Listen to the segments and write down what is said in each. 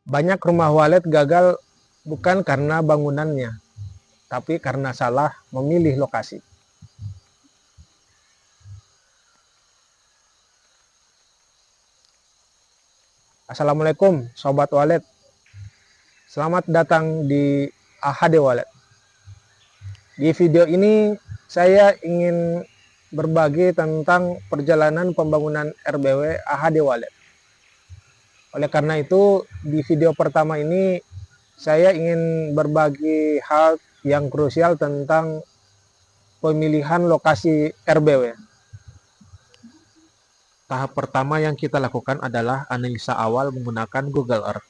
Banyak rumah walet gagal bukan karena bangunannya, tapi karena salah memilih lokasi. Assalamualaikum Sobat Walet, selamat datang di AHD Walet. Di video ini saya ingin berbagi tentang perjalanan pembangunan RBW AHD Walet. Oleh karena itu, di video pertama ini saya ingin berbagi hal yang krusial tentang pemilihan lokasi RBW. Tahap pertama yang kita lakukan adalah analisa awal menggunakan Google Earth.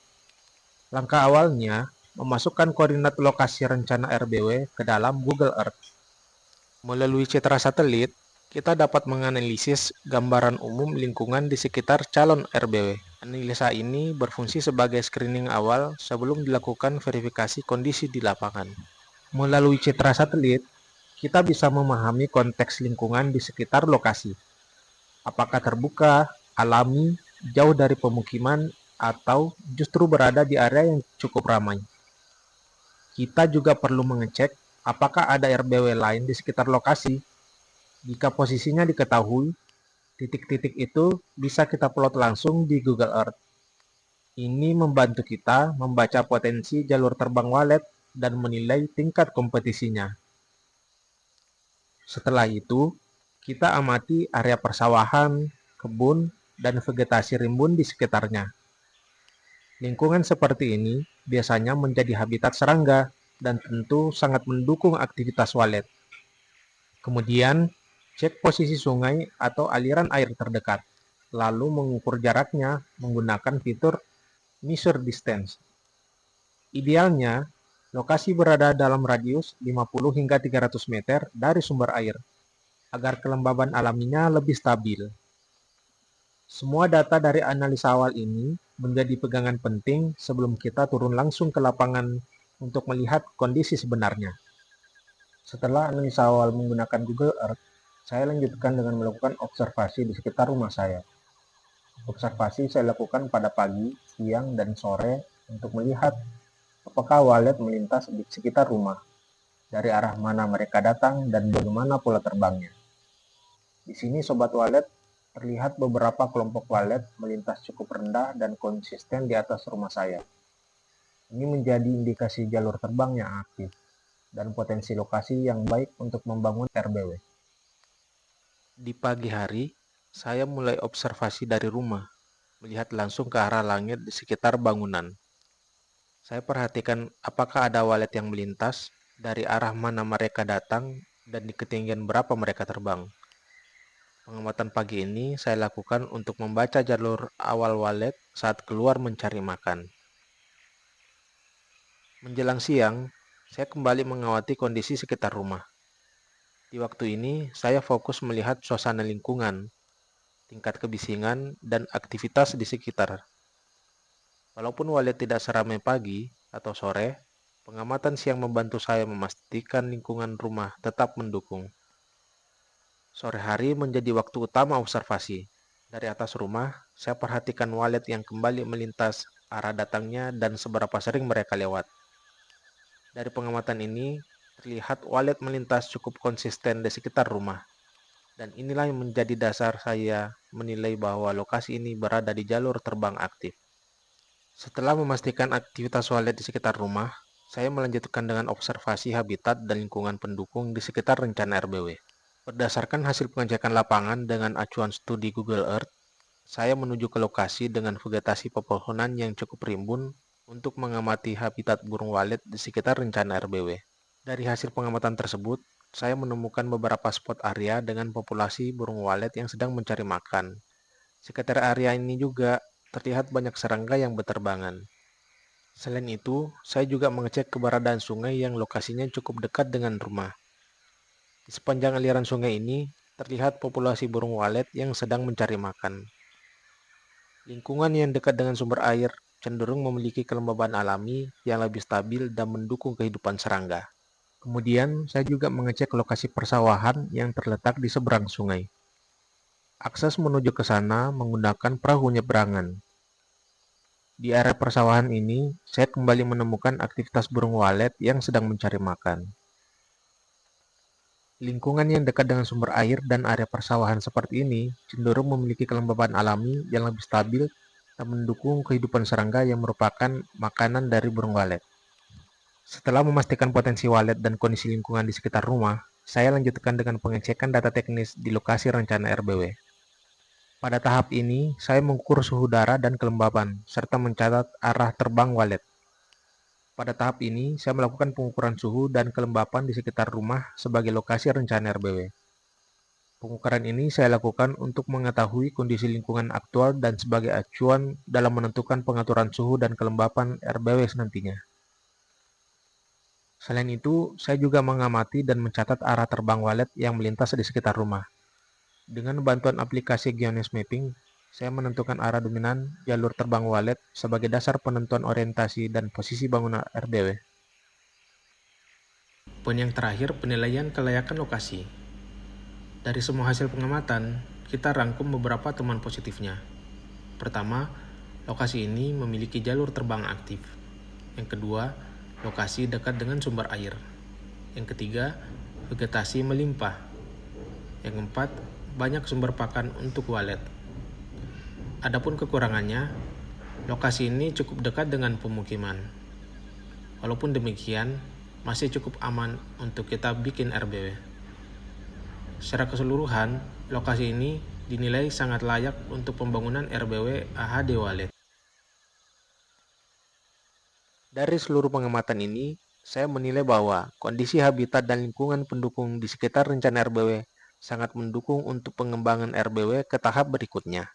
Langkah awalnya, memasukkan koordinat lokasi rencana RBW ke dalam Google Earth. Melalui citra satelit, kita dapat menganalisis gambaran umum lingkungan di sekitar calon RBW. Analisa ini berfungsi sebagai screening awal sebelum dilakukan verifikasi kondisi di lapangan. Melalui citra satelit, kita bisa memahami konteks lingkungan di sekitar lokasi. Apakah terbuka, alami, jauh dari pemukiman, atau justru berada di area yang cukup ramai. Kita juga perlu mengecek apakah ada RBW lain di sekitar lokasi. Jika posisinya diketahui, titik-titik itu bisa kita plot langsung di Google Earth. Ini membantu kita membaca potensi jalur terbang walet dan menilai tingkat kompetisinya. Setelah itu, kita amati area persawahan, kebun, dan vegetasi rimbun di sekitarnya. Lingkungan seperti ini biasanya menjadi habitat serangga dan tentu sangat mendukung aktivitas walet. Kemudian, cek posisi sungai atau aliran air terdekat, lalu mengukur jaraknya menggunakan fitur measure distance. Idealnya, lokasi berada dalam radius 50 hingga 300 meter dari sumber air, agar kelembaban alaminya lebih stabil. Semua data dari analisa awal ini menjadi pegangan penting sebelum kita turun langsung ke lapangan untuk melihat kondisi sebenarnya. Setelah analisa awal menggunakan Google Earth, saya lanjutkan dengan melakukan observasi di sekitar rumah saya. Observasi saya lakukan pada pagi, siang, dan sore untuk melihat apakah walet melintas di sekitar rumah, dari arah mana mereka datang, dan bagaimana pola terbangnya. Di sini Sobat Walet, terlihat beberapa kelompok walet melintas cukup rendah dan konsisten di atas rumah saya. Ini menjadi indikasi jalur terbang yang aktif dan potensi lokasi yang baik untuk membangun RBW. Di pagi hari, saya mulai observasi dari rumah, melihat langsung ke arah langit di sekitar bangunan. Saya perhatikan apakah ada walet yang melintas, dari arah mana mereka datang, dan di ketinggian berapa mereka terbang. Pengamatan pagi ini saya lakukan untuk membaca jalur awal walet saat keluar mencari makan. Menjelang siang, saya kembali mengawati kondisi sekitar rumah. Di waktu ini, saya fokus melihat suasana lingkungan, tingkat kebisingan, dan aktivitas di sekitar. Walaupun walet tidak seramai pagi atau sore, pengamatan siang membantu saya memastikan lingkungan rumah tetap mendukung. Sore hari menjadi waktu utama observasi. Dari atas rumah, saya perhatikan walet yang kembali melintas, arah datangnya, dan seberapa sering mereka lewat. Dari pengamatan ini, terlihat walet melintas cukup konsisten di sekitar rumah. Dan inilah yang menjadi dasar saya menilai bahwa lokasi ini berada di jalur terbang aktif. Setelah memastikan aktivitas walet di sekitar rumah, saya melanjutkan dengan observasi habitat dan lingkungan pendukung di sekitar rencana RBW. Berdasarkan hasil pengecekan lapangan dengan acuan studi Google Earth, saya menuju ke lokasi dengan vegetasi pepohonan yang cukup rimbun untuk mengamati habitat burung walet di sekitar rencana RBW. Dari hasil pengamatan tersebut, saya menemukan beberapa spot area dengan populasi burung walet yang sedang mencari makan. Sekitar area ini juga terlihat banyak serangga yang berterbangan. Selain itu, saya juga mengecek keberadaan sungai yang lokasinya cukup dekat dengan rumah. Di sepanjang aliran sungai ini, terlihat populasi burung walet yang sedang mencari makan. Lingkungan yang dekat dengan sumber air cenderung memiliki kelembaban alami yang lebih stabil dan mendukung kehidupan serangga. Kemudian, saya juga mengecek lokasi persawahan yang terletak di seberang sungai. Akses menuju ke sana menggunakan perahu nyeberangan. Di area persawahan ini, saya kembali menemukan aktivitas burung walet yang sedang mencari makan. Lingkungan yang dekat dengan sumber air dan area persawahan seperti ini cenderung memiliki kelembaban alami yang lebih stabil dan mendukung kehidupan serangga yang merupakan makanan dari burung walet. Setelah memastikan potensi walet dan kondisi lingkungan di sekitar rumah, saya lanjutkan dengan pengecekan data teknis di lokasi rencana RBW. Pada tahap ini, saya mengukur suhu udara dan kelembaban, serta mencatat arah terbang walet. Pada tahap ini, saya melakukan pengukuran suhu dan kelembapan di sekitar rumah sebagai lokasi rencana RBW. Pengukuran ini saya lakukan untuk mengetahui kondisi lingkungan aktual dan sebagai acuan dalam menentukan pengaturan suhu dan kelembapan RBW nantinya. Selain itu, saya juga mengamati dan mencatat arah terbang walet yang melintas di sekitar rumah. Dengan bantuan aplikasi GeoNest Mapping, saya menentukan arah dominan jalur terbang walet sebagai dasar penentuan orientasi dan posisi bangunan RBW. Poin yang terakhir, penilaian kelayakan lokasi. Dari semua hasil pengamatan, kita rangkum beberapa temuan positifnya. Pertama, lokasi ini memiliki jalur terbang aktif. Yang kedua, lokasi dekat dengan sumber air. Yang ketiga, vegetasi melimpah. Yang keempat, banyak sumber pakan untuk walet. Adapun kekurangannya, lokasi ini cukup dekat dengan pemukiman. Walaupun demikian, masih cukup aman untuk kita bikin RBW. Secara keseluruhan, lokasi ini dinilai sangat layak untuk pembangunan RBW AHD Walet. Dari seluruh pengamatan ini, saya menilai bahwa kondisi habitat dan lingkungan pendukung di sekitar rencana RBW sangat mendukung untuk pengembangan RBW ke tahap berikutnya.